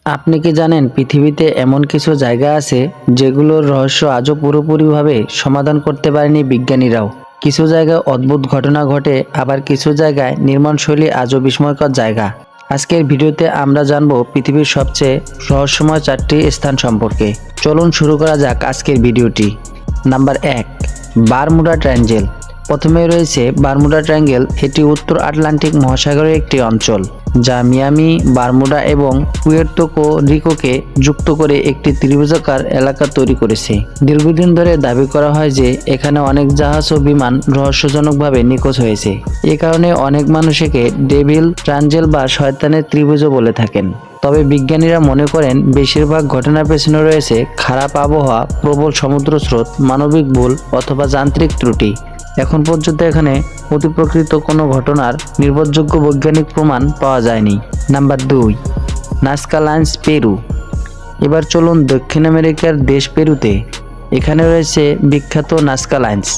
আপনি কি জানেন পৃথিবীতে এমন কিছু জায়গা আছে যেগুলোর রহস্য আজও পুরোপুরিভাবে সমাধান করতে পারেনি বিজ্ঞানীরাও। কিছু জায়গায় অদ্ভুত ঘটনা ঘটে, আবার কিছু জায়গায় নির্মাণশৈলী আজও বিস্ময়কর জায়গা। আজকের ভিডিওতে আমরা জানবো পৃথিবীর সবচেয়ে রহস্যময় 4টি স্থান সম্পর্কে। চলুন শুরু করা যাক আজকের ভিডিওটি। Number 1, Bermuda triangle. প্রথমে রয়েছে বারমুডা ট্রায়াঙ্গেল। এটি উত্তর আটলান্টিক মহাসাগরের একটি অঞ্চল, যা মিয়ামি, বারমুডা এবং পুয়ের্তো রিকোকে যুক্ত করে একটি ত্রিভুজাকার এলাকা তৈরি করেছে। দীর্ঘদিন ধরে দাবি করা হয় যে এখানে অনেক জাহাজ ও বিমান রহস্যজনকভাবে নিখোঁজ হয়েছে। এ কারণে অনেক মানুষ একে ডেভিল ট্রায়াঙ্গেল বা শয়তানের ত্রিভুজও বলে থাকেন। তবে বিজ্ঞানীরা মনে করেন বেশিরভাগ ঘটনার পেছনে রয়েছে খারাপ আবহাওয়া, প্রবল সমুদ্র স্রোত, মানবিক ভুল অথবা যান্ত্রিক ত্রুটি। এখন পর্যন্ত এখানে অতিপ্রকৃত কোনো ঘটনার নির্ভরযোগ্য বৈজ্ঞানিক প্রমাণ পাওয়া যায়নি। Number 2, Nazca lines, Peru. এবার চলুন দক্ষিণ আমেরিকার দেশ পেরুতে। এখানে রয়েছে বিখ্যাত নাজকা লাইন্স।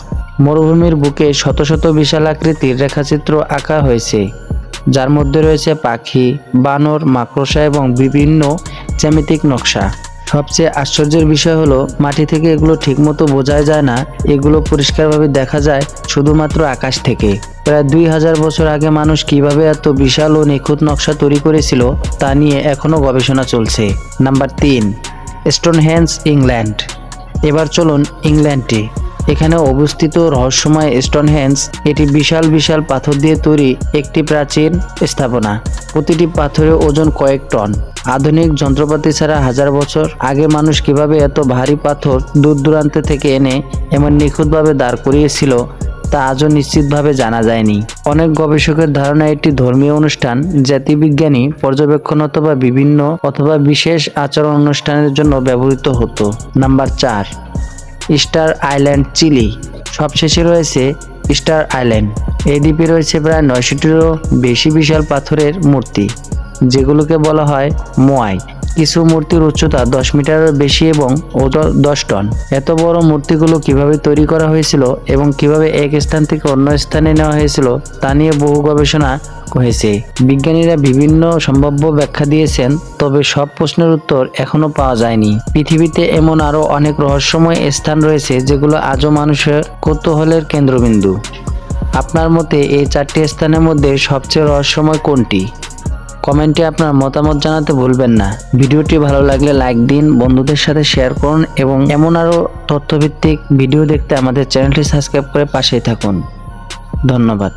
মরুভূমির বুকে শত শত বিশাল আকৃতির রেখাচিত্র আঁকা হয়েছে, যার মধ্যে রয়েছে পাখি, বানর, মাকড়সা এবং বিভিন্ন জ্যামিতিক নকশা। সবচেয়ে আশ্চর্যের বিষয় হলো মাটি থেকে এগুলো ঠিকমতো বোঝা যায় না, এগুলো পরিষ্কারভাবে দেখা যায় শুধুমাত্র আকাশ থেকে। প্রায় 2000 বছর আগে মানুষ কিভাবে এত বিশাল ও নিখুঁত নকশা তৈরি করেছিল তা নিয়ে এখনও গবেষণা চলছে। Number 3, Stonehenge, England. এবার চলুন ইংল্যান্ডে। এখানে অবস্থিত রহস্যময় স্টোনহেঞ্জ। এটি বিশাল বিশাল পাথর দিয়ে তৈরি একটি প্রাচীন স্থাপনা। প্রতিটি পাথরের ওজন কয়েক টন। আধুনিক যন্ত্রপাতি ছাড়া হাজার বছর আগে মানুষ কিভাবে এত ভারী পাথর দূর দূরান্ত থেকে এনে এমন নিখুঁতভাবে দাঁড় করিয়েছিল তা আজও নিশ্চিতভাবে জানা যায়নি। অনেক গবেষকের ধারণা এটি ধর্মীয় অনুষ্ঠান, জাতিবিজ্ঞানী পর্যবেক্ষণ অথবা বিশেষ আচরণ অনুষ্ঠানের জন্য ব্যবহৃত হতো। Number 4, Easter Island, Chile. সবশেষে রয়েছে স্টার আইল্যান্ড। এই দ্বীপে রয়েছে প্রায় 900টিরও বেশি বিশাল পাথরের মূর্তি, যেগুলোকে বলা হয় মোয়াই। কিছু মূর্তির উচ্চতা 10 মিটারের বেশি এবং ওজন 10 টন। এত বড় মূর্তিগুলো কিভাবে তৈরি করা হয়েছিল এবং কিভাবে এক স্থান থেকে অন্য স্থানে নেওয়া হয়েছিল তা নিয়ে বহু গবেষণা হয়েছে। বিজ্ঞানীরা বিভিন্ন সম্ভাব্য ব্যাখ্যা দিয়েছেন, তবে সব প্রশ্নের উত্তর এখনো পাওয়া যায়নি। পৃথিবীতে এমন আরও অনেক রহস্যময় স্থান রয়েছে যেগুলো আজও মানুষের কৌতূহলের কেন্দ্রবিন্দু। আপনার মতে এই 4টি স্থানের মধ্যে সবচেয়ে রহস্যময় কোনটি? কমেন্টে আপনার মতামত জানাতে ভুলবেন না। ভিডিওটি ভালো লাগলে লাইক দিন, বন্ধুদের সাথে শেয়ার করুন এবং এমন আরও তথ্যভিত্তিক ভিডিও দেখতে আমাদের চ্যানেলটি সাবস্ক্রাইব করে পাশেই থাকুন। ধন্যবাদ।